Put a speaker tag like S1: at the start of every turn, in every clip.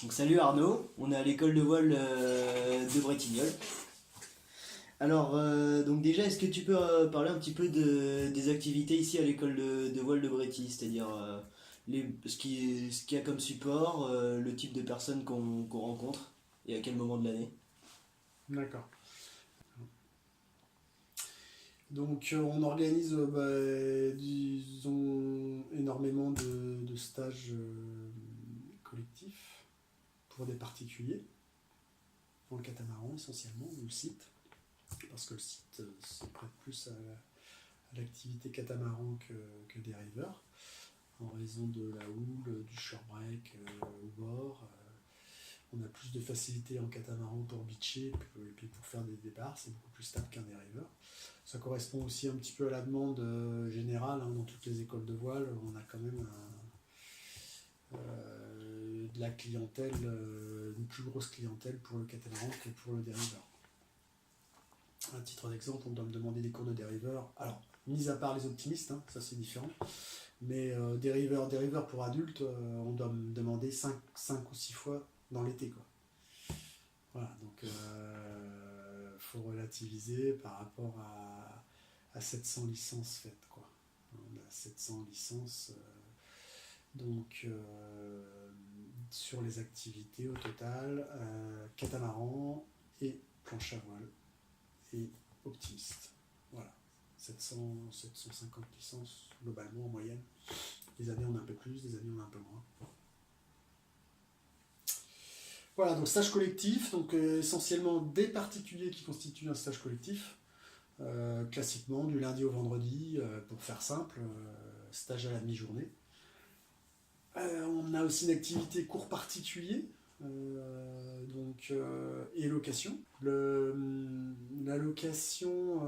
S1: Donc salut Arnaud, on est à l'école de voile de Bretignolles. Alors donc déjà est-ce que tu peux parler un petit peu des activités ici à l'école de voile de Brétigny, c'est-à-dire ce qu'il y a comme support, le type de personnes qu'on rencontre et à quel moment de l'année?
S2: D'accord. Donc on organise disons énormément de stages collectifs pour des particuliers, pour le catamaran essentiellement, ou le site, parce que le site se prête plus à l'activité catamaran que des rivers, en raison de la houle, du shorebreak au bord. On a plus de facilité en catamaran pour beacher et puis pour faire des départs, c'est beaucoup plus stable qu'un dériveur. Ça correspond aussi un petit peu à la demande générale dans toutes les écoles de voile. On a quand même de la clientèle, une plus grosse clientèle pour le catamaran que pour le dériveur. À titre d'exemple, on doit me demander des cours de dériveur. Alors, mis à part les optimistes, ça c'est différent. Mais dériveur pour adultes, on doit me demander 5 ou 6 fois dans l'été, quoi. Voilà, donc faut relativiser par rapport à 700 licences faites, quoi. On a 700 licences, donc sur les activités au total, catamaran et planche à voile et optimiste. Voilà, 700, 750 licences globalement en moyenne. Des années on a un peu plus, des années on a un peu moins. Voilà, donc stage collectif, donc essentiellement des particuliers qui constituent un stage collectif, classiquement du lundi au vendredi, pour faire simple, stage à la demi-journée. On a aussi une activité cours particulier, et location. La location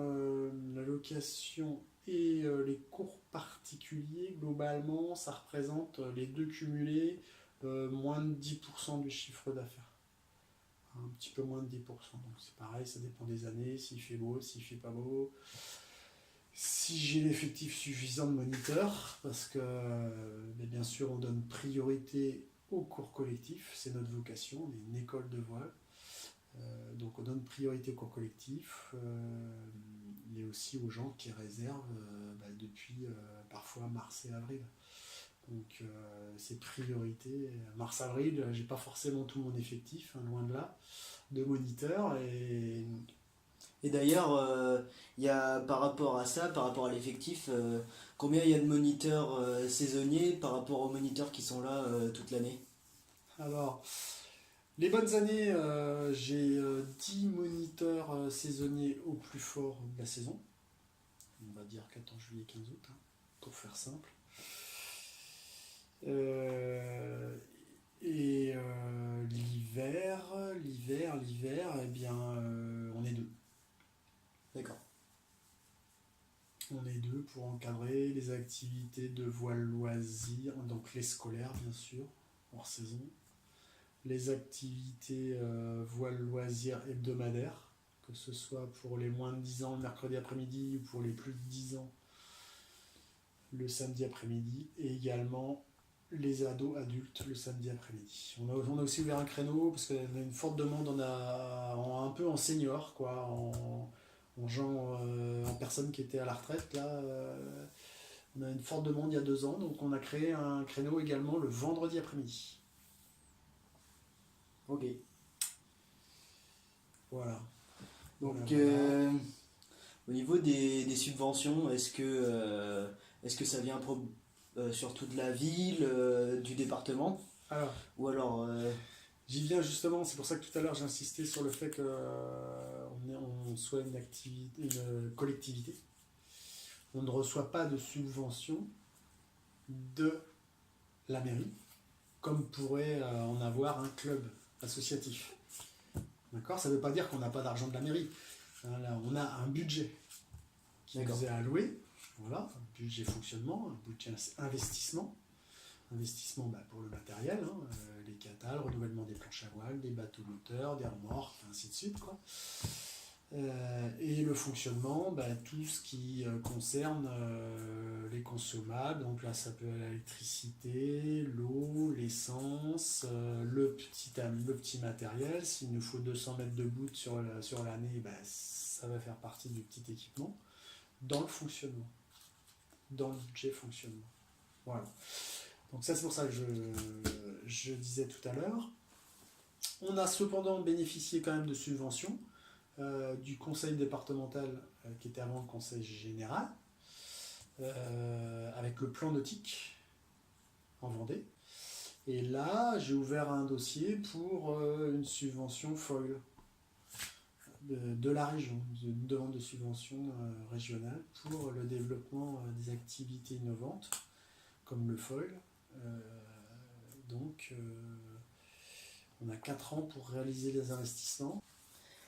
S2: et les cours particuliers, globalement, ça représente les deux cumulés moins de 10% du chiffre d'affaires. Un petit peu moins de 10%. Donc c'est pareil, ça dépend des années, s'il fait beau, s'il fait pas beau. Si j'ai l'effectif suffisant de moniteurs, parce que bien sûr on donne priorité aux cours collectifs, c'est notre vocation, on est une école de voile. Donc on donne priorité aux cours collectifs et aussi aux gens qui réservent depuis parfois mars et avril. Donc c'est priorité. Mars-avril, j'ai pas forcément tout mon effectif, loin de là, de moniteurs.
S1: Et d'ailleurs, il y a par rapport à ça, par rapport à l'effectif, combien il y a de moniteurs saisonniers par rapport aux moniteurs qui sont là toute l'année?
S2: Alors, les bonnes années, j'ai 10 moniteurs saisonniers au plus fort de la saison. On va dire 14 juillet, 15 août, pour faire simple. Euh, l'hiver, eh bien, on est deux.
S1: D'accord.
S2: On est deux pour encadrer les activités de voile loisirs, donc les scolaires bien sûr, hors saison, les activités voile loisirs hebdomadaires, que ce soit pour les moins de 10 ans le mercredi après-midi ou pour les plus de 10 ans le samedi après-midi, et également les ados adultes le samedi après-midi. On a aussi ouvert un créneau parce qu'on a une forte demande, un peu en senior, quoi, en gens, en personnes qui étaient à la retraite. Là, on a une forte demande il y a 2 ans, donc on a créé un créneau également le vendredi après-midi.
S1: Ok.
S2: Voilà.
S1: Donc,
S2: Voilà.
S1: au niveau des subventions, est-ce que ça vient surtout de la ville, du département?
S2: Alors,
S1: Ou alors,
S2: j'y viens justement, c'est pour ça que tout à l'heure j'ai insisté sur le fait qu'on on soit une collectivité. On ne reçoit pas de subvention de la mairie, comme pourrait en avoir un club associatif. D'accord. Ça ne veut pas dire qu'on n'a pas d'argent de la mairie. Là, on a un budget qui nous est alloué. Voilà, un budget fonctionnement, un budget investissement. Investissement pour le matériel, les catales, le renouvellement des planches à voile, des bateaux moteurs, des remorques, ainsi de suite, quoi. Et le fonctionnement, tout ce qui concerne les consommables, donc là ça peut être l'électricité, l'eau, l'essence, le petit matériel. S'il nous faut 200 mètres de boot sur l'année, ça va faire partie du petit équipement dans le fonctionnement, dans le budget fonctionnement. Voilà. Donc ça c'est pour ça que je disais tout à l'heure. On a cependant bénéficié quand même de subventions du conseil départemental qui était avant le conseil général, avec le plan nautique en Vendée. Et là, j'ai ouvert un dossier pour une subvention FOIL de la région, une demande de subvention régionale pour le développement des activités innovantes, comme le FOIL. Donc, on a 4 ans pour réaliser les investissements.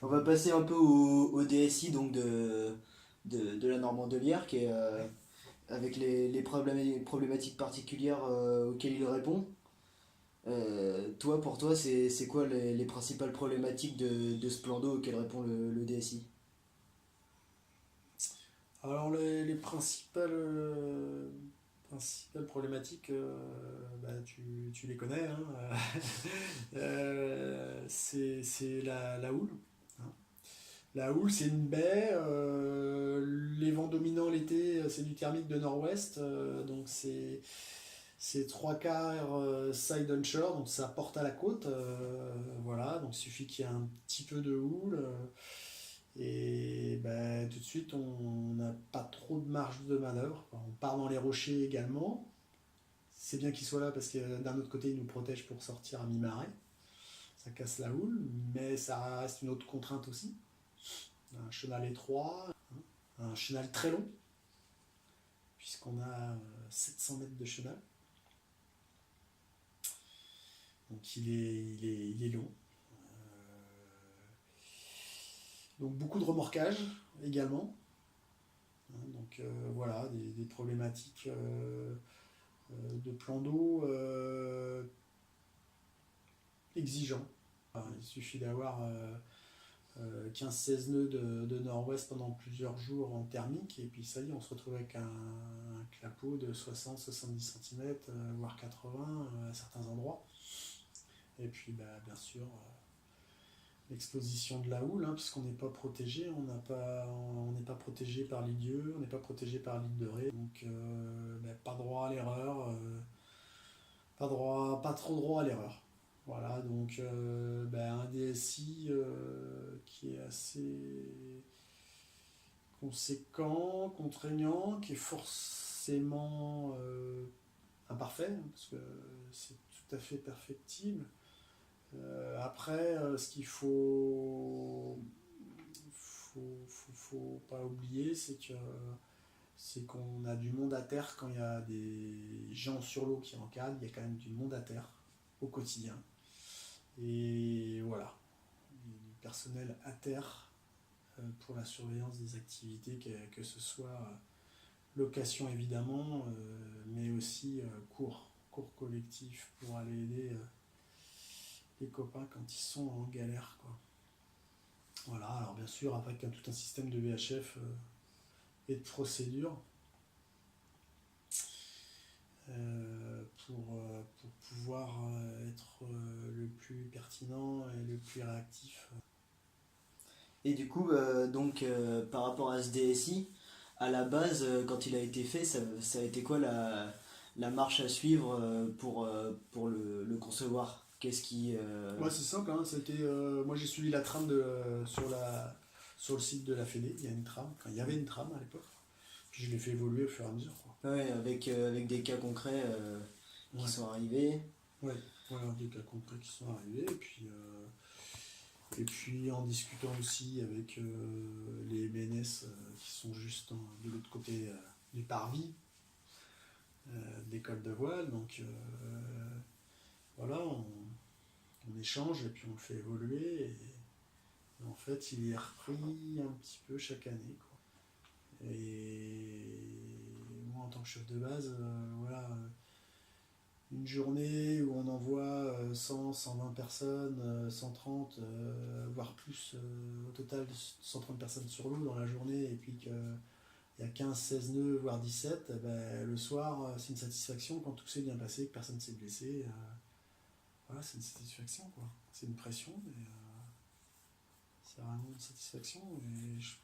S1: On va passer un peu au DSI donc de la Normandelière, qui est avec les problématiques particulières auxquelles il répond. Pour toi, c'est quoi les principales problématiques de ce plan d'eau auxquelles répond le DSI?
S2: Alors les principales problématiques, tu les connais, hein. C'est la houle. Hein. La houle, c'est une baie. Les vents dominants l'été, c'est du thermique de nord-ouest. Donc c'est 3/4 side onshore, donc ça porte à la côte. Voilà, donc il suffit qu'il y ait un petit peu de houle. Et tout de suite, on n'a pas trop de marge de manœuvre. On part dans les rochers également. C'est bien qu'il soit là parce que d'un autre côté, il nous protège pour sortir à mi-marée. Ça casse la houle, mais ça reste une autre contrainte aussi. Un chenal étroit, un chenal très long, puisqu'on a 700 mètres de chenal. Donc il est long. Donc beaucoup de remorquage également. Donc voilà, des problématiques de plan d'eau exigeants. Il suffit d'avoir 15-16 nœuds de nord-ouest pendant plusieurs jours en thermique, et puis ça y est, on se retrouve avec un clapot de 60-70 cm, voire 80 à certains endroits. Et puis bien sûr, l'exposition de la houle, puisqu'on n'est pas protégé, on n'est pas protégé par l'IDIE, on n'est pas protégé par l'île de Ré, donc pas droit à l'erreur, pas trop droit à l'erreur. Voilà, donc un DSI qui est assez conséquent, contraignant, qui est forcément imparfait, parce que c'est tout à fait perfectible. Après, ce qu'il faut pas oublier, c'est qu'on a du monde à terre quand il y a des gens sur l'eau qui encadrent, il y a quand même du monde à terre au quotidien. Et voilà, du personnel à terre pour la surveillance des activités, que ce soit location évidemment, mais aussi cours collectifs pour aller aider les copains quand ils sont en galère, quoi. Voilà, alors bien sûr avec tout un système de VHF et de procédures pour pouvoir être le plus pertinent et le plus réactif.
S1: Et du coup, par rapport à ce DSI, à la base, quand il a été fait, ça a été quoi la marche à suivre pour le concevoir? Qu'est-ce qui...
S2: Ouais, c'est simple, c'était, moi j'ai suivi la trame sur le site de la Fédé, il y a une trame, il y avait une trame à l'époque, puis je l'ai fait évoluer au fur et à mesure, quoi.
S1: Ouais, avec des cas concrets qui sont arrivés.
S2: Ouais, voilà, des cas concrets qui sont arrivés, et puis en discutant aussi avec les MNS qui sont juste de l'autre côté du parvis d'école de voile, donc voilà, on échange et puis on le fait évoluer, et en fait il est repris un petit peu chaque année, quoi. Et en tant que chef de base, voilà, une journée où on envoie 100, 120 personnes, 130, voire plus, au total 130 personnes sur l'eau dans la journée, et puis qu'il y a 15, 16 nœuds, voire 17, eh ben, le soir, c'est une satisfaction quand tout s'est bien passé, que personne ne s'est blessé. Voilà, c'est une satisfaction, quoi. C'est une pression, mais c'est vraiment une satisfaction, et je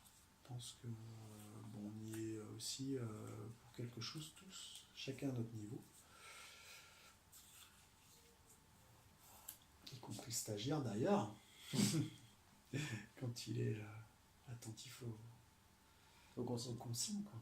S2: pense que bon, on y est aussi pour quelque chose tous, chacun à notre niveau, y compris le stagiaire d'ailleurs, quand il est attentif aux consignes, quoi.